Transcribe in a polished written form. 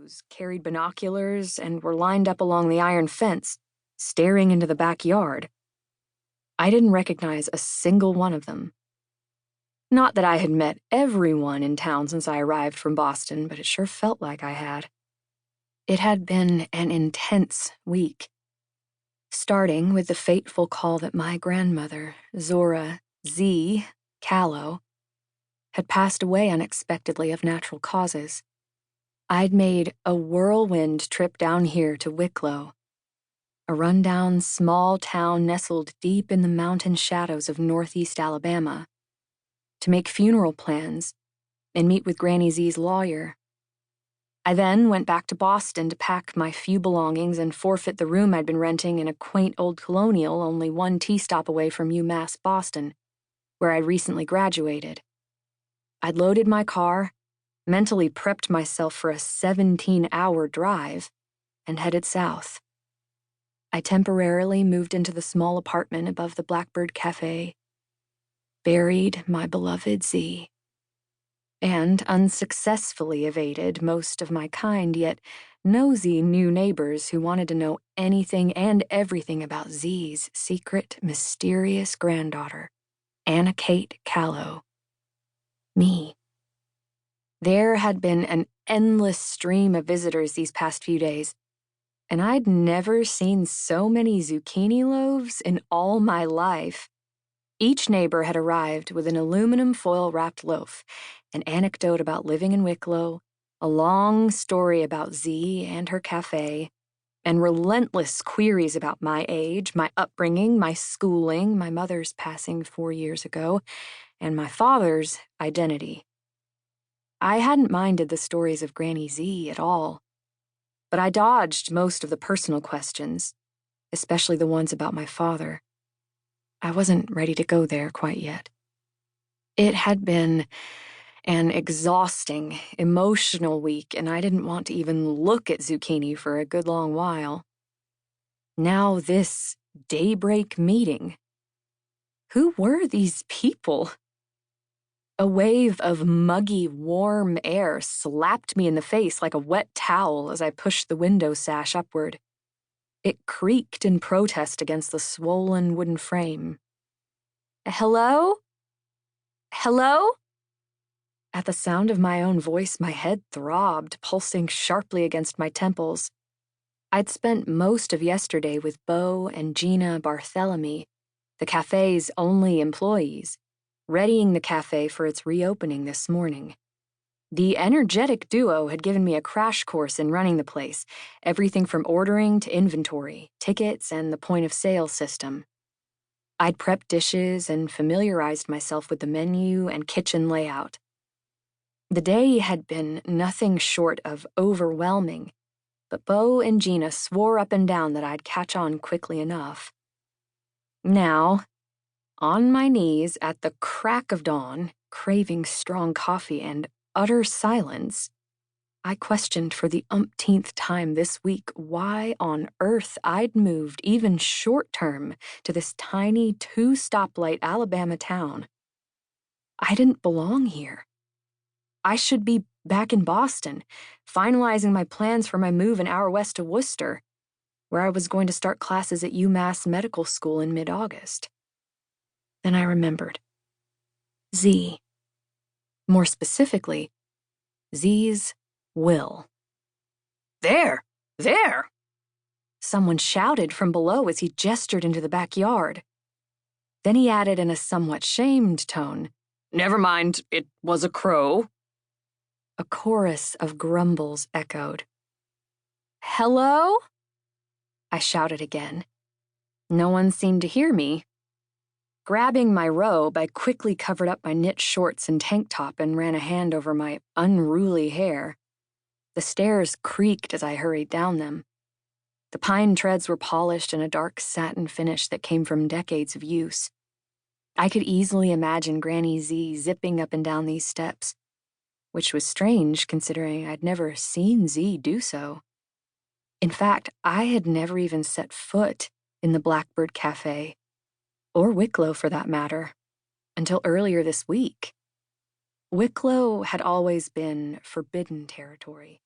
clothes, carried binoculars, and were lined up along the iron fence, staring into the backyard. I didn't recognize a single one of them. Not that I had met everyone in town since I arrived from Boston, but it sure felt like I had. It had been an intense week, starting with the fateful call that my grandmother, Zora Zee Callow, had passed away unexpectedly of natural causes. I'd made a whirlwind trip down here to Wicklow, a rundown small town nestled deep in the mountain shadows of northeast Alabama, to make funeral plans and meet with Granny Zee's lawyer. I then went back to Boston to pack my few belongings and forfeit the room I'd been renting in a quaint old colonial only one T-stop away from UMass Boston, where I'd recently graduated. I'd loaded my car, mentally prepped myself for a 17-hour drive, and headed south. I temporarily moved into the small apartment above the Blackbird Cafe, buried my beloved Zee, and unsuccessfully evaded most of my kind yet nosy new neighbors who wanted to know anything and everything about Zee's secret, mysterious granddaughter, Anna Kate Callow. Me. There had been an endless stream of visitors these past few days, and I'd never seen so many zucchini loaves in all my life. Each neighbor had arrived with an aluminum foil-wrapped loaf, an anecdote about living in Wicklow, a long story about Zee and her cafe, and relentless queries about my age, my upbringing, my schooling, my mother's passing 4 years ago, and my father's identity. I hadn't minded the stories of Granny Zee at all, but I dodged most of the personal questions, especially the ones about my father. I wasn't ready to go there quite yet. It had been an exhausting, emotional week, and I didn't want to even look at zucchini for a good long while. Now this daybreak meeting. Who were these people? A wave of muggy, warm air slapped me in the face like a wet towel as I pushed the window sash upward. It creaked in protest against the swollen wooden frame. Hello? Hello? At the sound of my own voice, my head throbbed, pulsing sharply against my temples. I'd spent most of yesterday with Beau and Gina Barthélemy, the cafe's only employees, readying the cafe for its reopening this morning. The energetic duo had given me a crash course in running the place, everything from ordering to inventory, tickets, and the point-of-sale system. I'd prepped dishes and familiarized myself with the menu and kitchen layout. The day had been nothing short of overwhelming, but Beau and Gina swore up and down that I'd catch on quickly enough. Now, on my knees at the crack of dawn, craving strong coffee and utter silence, I questioned for the umpteenth time this week why on earth I'd moved, even short-term, to this tiny 2-stoplight Alabama town. I didn't belong here. I should be back in Boston, finalizing my plans for my move an hour west to Worcester, where I was going to start classes at UMass Medical School in mid-August. Then I remembered. Zee. More specifically, Zee's will. There! There! Someone shouted from below as he gestured into the backyard. Then he added in a somewhat shamed tone, "Never mind, it was a crow." A chorus of grumbles echoed. "Hello?" I shouted again. No one seemed to hear me. Grabbing my robe, I quickly covered up my knit shorts and tank top and ran a hand over my unruly hair. The stairs creaked as I hurried down them. The pine treads were polished in a dark satin finish that came from decades of use. I could easily imagine Granny Zee zipping up and down these steps, which was strange considering I'd never seen Zee do so. In fact, I had never even set foot in the Blackbird Cafe, or Wicklow for that matter, until earlier this week. Wicklow had always been forbidden territory.